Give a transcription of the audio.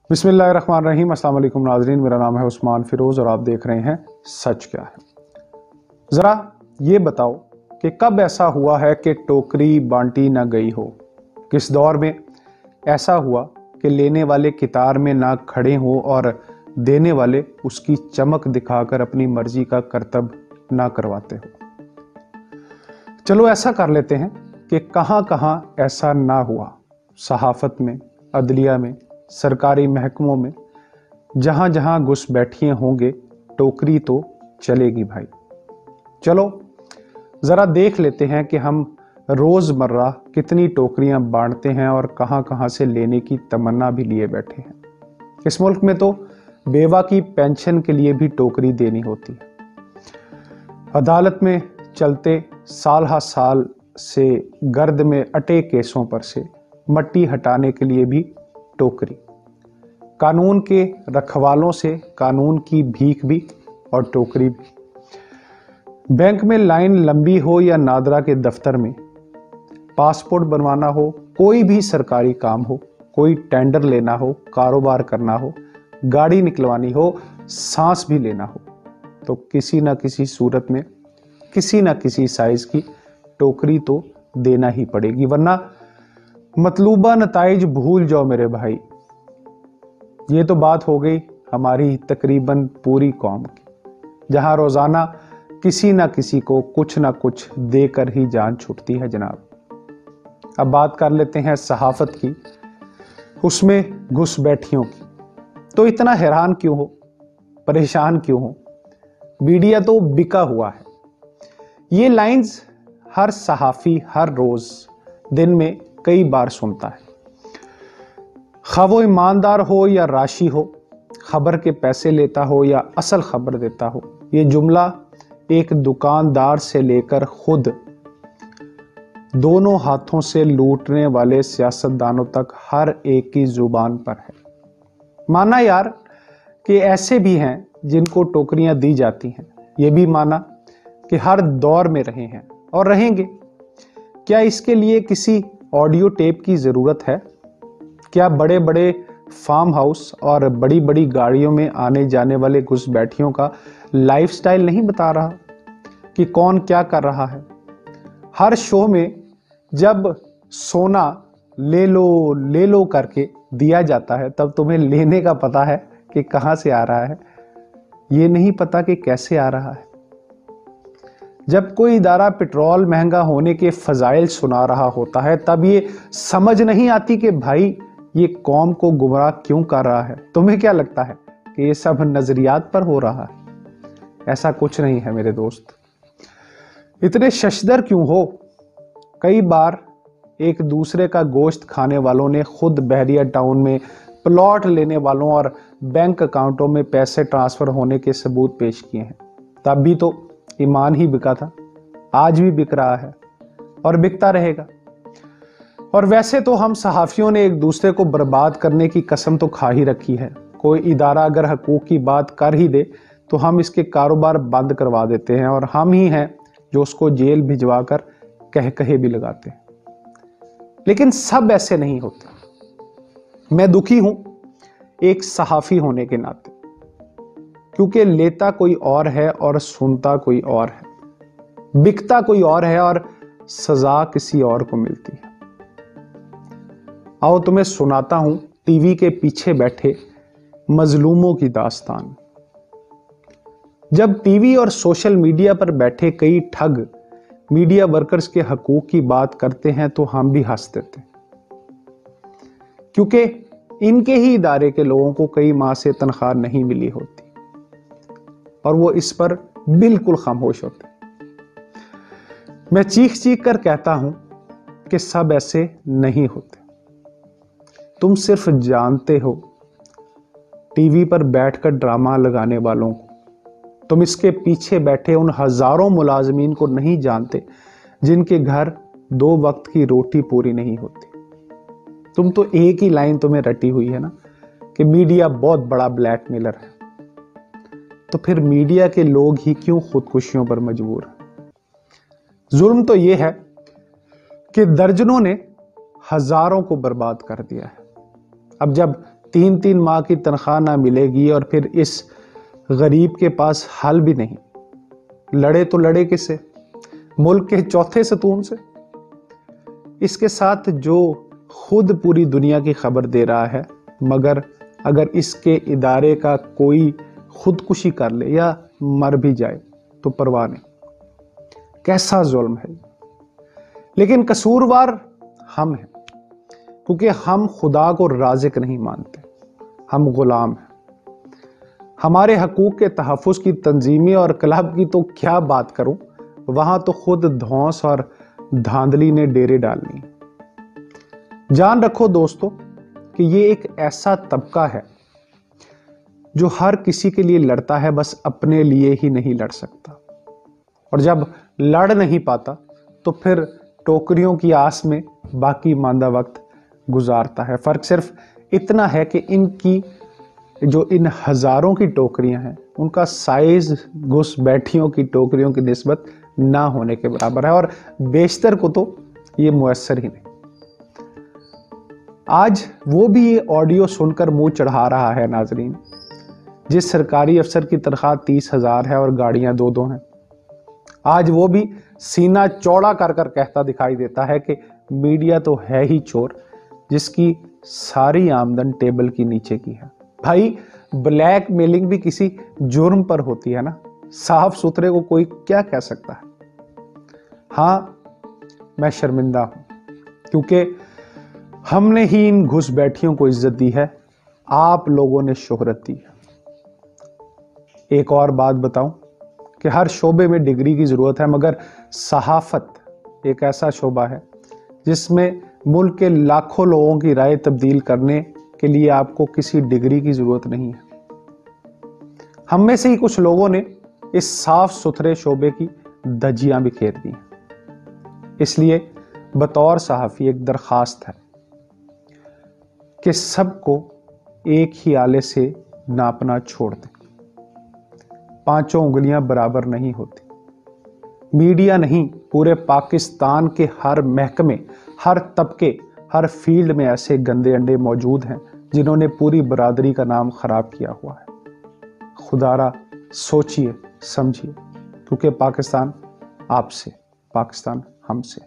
बिस्मिल्लाहिर्रहमानिर्रहीम। अस्सलाम वालेकुम नाज़रीन, मेरा नाम है उस्मान फिरोज़ और आप देख रहे हैं सच क्या है। ज़रा ये बताओ कि कब ऐसा हुआ है कि टोकरी बांटी ना गई हो। किस दौर में ऐसा हुआ कि लेने वाले कितार में ना खड़े हो और देने वाले उसकी चमक दिखाकर अपनी मर्जी का करतब ना करवाते हो। चलो ऐसा कर लेते हैं कि कहाँ कहाँ ऐसा ना हुआ। सहाफ़त में, अदलिया में, सरकारी महकमों में, जहां जहां घुस बैठिए होंगे टोकरी तो चलेगी भाई। चलो जरा देख लेते हैं कि हम रोजमर्रा कितनी टोकरियां बांटते हैं और कहां कहां से लेने की तमन्ना भी लिए बैठे हैं। इस मुल्क में तो बेवा की पेंशन के लिए भी टोकरी देनी होती है। अदालत में चलते साल हा साल से गर्द में अटे केसों पर से मट्टी हटाने के लिए भी टोकरी। कानून के रखवालों से कानून की भीख भी और टोकरी भी। बैंक में लाइन लंबी हो या नादरा के दफ्तर में, पासपोर्ट बनवाना हो, कोई भी सरकारी काम हो, कोई टेंडर लेना हो, कारोबार करना हो, गाड़ी निकलवानी हो, सांस भी लेना हो, तो किसी ना किसी सूरत में किसी ना किसी साइज की टोकरी तो देना ही पड़ेगी, वरना मतलूबा नताइज भूल जाओ मेरे भाई। ये तो बात हो गई हमारी तकरीबन पूरी कौम की, जहां रोजाना किसी ना किसी को कुछ ना कुछ देकर ही जान छूटती है जनाब। अब बात कर लेते हैं सहाफत की, उसमें घुस बैठियों की। तो इतना हैरान क्यों हो, परेशान क्यों हो? मीडिया तो बिका हुआ है। ये लाइंस हर सहाफी हर रोज दिन में कई बार सुनता है, खा वो ईमानदार हो या राशि हो, खबर के पैसे लेता हो या असल खबर देता हो। ये जुमला एक दुकानदार से लेकर खुद दोनों हाथों से लूटने वाले सियासतदानों तक हर एक की जुबान पर है। माना यार कि ऐसे भी हैं जिनको टोकरियां दी जाती हैं, ये भी माना कि हर दौर में रहे हैं और रहेंगे। क्या इसके लिए किसी ऑडियो टेप की जरूरत है? क्या बड़े बड़े फार्म हाउस और बड़ी बड़ी गाड़ियों में आने जाने वाले घुसपैठियों का लाइफस्टाइल नहीं बता रहा कि कौन क्या कर रहा है? हर शो में जब सोना ले लो करके दिया जाता है, तब तुम्हें लेने का पता है कि कहां से आ रहा है, ये नहीं पता कि कैसे आ रहा है। जब कोई इदारा पेट्रोल महंगा होने के फजाइल सुना रहा होता है, तब ये समझ नहीं आती कि भाई ये कौम को गुमराह क्यों कर रहा है। तुम्हें क्या लगता है कि ये सब नजरियात पर हो रहा है? ऐसा कुछ नहीं है मेरे दोस्त। इतने शशदर क्यों हो? कई बार एक दूसरे का गोश्त खाने वालों ने खुद बहरिया टाउन में प्लॉट लेने वालों और बैंक अकाउंटों में पैसे ट्रांसफर होने के सबूत पेश किए हैं। तब भी तो ईमान ही बिका था, आज भी बिक रहा है और बिकता रहेगा। और वैसे तो हम सहाफियों ने एक दूसरे को बर्बाद करने की कसम तो खा ही रखी है। कोई इदारा अगर हकूक की बात कर ही दे तो हम इसके कारोबार बंद करवा देते हैं, और हम ही हैं जो उसको जेल भिजवा कर कह कहे भी लगाते हैं। लेकिन सब ऐसे नहीं होते। मैं दुखी हूं एक सहाफी होने के नाते, क्योंकि लेता कोई और है और सुनता कोई और है, बिकता कोई और है और सजा किसी और को मिलती है। आओ तुम्हें सुनाता हूं टीवी के पीछे बैठे मजलूमों की दास्तान। जब टीवी और सोशल मीडिया पर बैठे कई ठग मीडिया वर्कर्स के हकूक की बात करते हैं तो हम भी हंस देते, क्योंकि इनके ही इदारे के लोगों को कई माह से तनख्वाह नहीं मिली होती और वो इस पर बिल्कुल खामोश होते। मैं चीख चीख कर कहता हूं कि सब ऐसे नहीं होते। तुम सिर्फ जानते हो टीवी पर बैठकर ड्रामा लगाने वालों को, तुम इसके पीछे बैठे उन हजारों मुलाजमीन को नहीं जानते जिनके घर 2 वक्त की रोटी पूरी नहीं होती। तुम तो एक ही लाइन तुम्हें रटी हुई है ना कि मीडिया बहुत बड़ा ब्लैकमेलर है। तो फिर मीडिया के लोग ही क्यों खुदकुशियों पर मजबूर हैं? जुल्म तो यह है कि दर्जनों ने हजारों को बर्बाद कर दिया है। अब जब 3 माह की तनख्वाह ना मिलेगी और फिर इस गरीब के पास हल भी नहीं। लड़े तो लड़े किससे? मुल्क के चौथे सतून से। इसके साथ जो खुद पूरी दुनिया की खबर दे रहा है, मगर अगर इसके इदारे का कोई खुदकुशी कर ले या मर भी जाए तो परवाह नहीं। कैसा जुल्म है। लेकिन कसूरवार हम हैं, क्योंकि हम खुदा को राज़िक नहीं मानते, हम गुलाम हैं। हमारे हकूक के तहफ़्फ़ुज़ की तंजीमें और क्लब की तो क्या बात करूं, वहां तो खुद धौंस और धांधली ने डेरे डालनी। जान रखो दोस्तों कि ये एक ऐसा तबका है जो हर किसी के लिए लड़ता है, बस अपने लिए ही नहीं लड़ सकता। और जब लड़ नहीं पाता तो फिर टोकरियों की आस में बाकी मांदा वक्त गुजारता है। फर्क सिर्फ इतना है कि इन हजारों की टोकरियां हैं, उनका साइज घुस बैठियों की टोकरियों की निस्बत ना होने के बराबर है, और बेशतर को तो ये मुयस्सर ही नहीं। आज वो भी ये ऑडियो सुनकर मुंह चढ़ा रहा है नाजरीन, जिस सरकारी अफसर की तनख्वाह 30,000 है और गाड़ियां 2-2 हैं। आज वो भी सीना चौड़ा कर कर कहता दिखाई देता है कि मीडिया तो है ही चोर, जिसकी सारी आमदन टेबल की नीचे की है। भाई, ब्लैक मेलिंग भी किसी जुर्म पर होती है ना, साफ सुथरे को कोई क्या कह सकता है। हाँ, मैं शर्मिंदा हूं, क्योंकि हमने ही इन घुसबैठियों को इज्जत दी है, आप लोगों ने शोहरत दी है। एक और बात बताऊं कि हर शोबे में डिग्री की जरूरत है, मगर सहाफत एक ऐसा शोबा है जिसमें मुल्क के लाखों लोगों की राय तब्दील करने के लिए आपको किसी डिग्री की जरूरत नहीं है। हम में से ही कुछ लोगों ने इस साफ सुथरे शोबे की धज्जियां बिखेर दी हैं। इसलिए बतौर सहाफी एक दरखास्त है कि सबको एक ही आले से नापना छोड़ दें। 5 उंगलियां बराबर नहीं होती। मीडिया नहीं, पूरे पाकिस्तान के हर महकमे, हर तबके, हर फील्ड में ऐसे गंदे अंडे मौजूद हैं जिन्होंने पूरी बरादरी का नाम खराब किया हुआ है। खुदारा सोचिए, समझिए, क्योंकि पाकिस्तान आपसे, पाकिस्तान हमसे।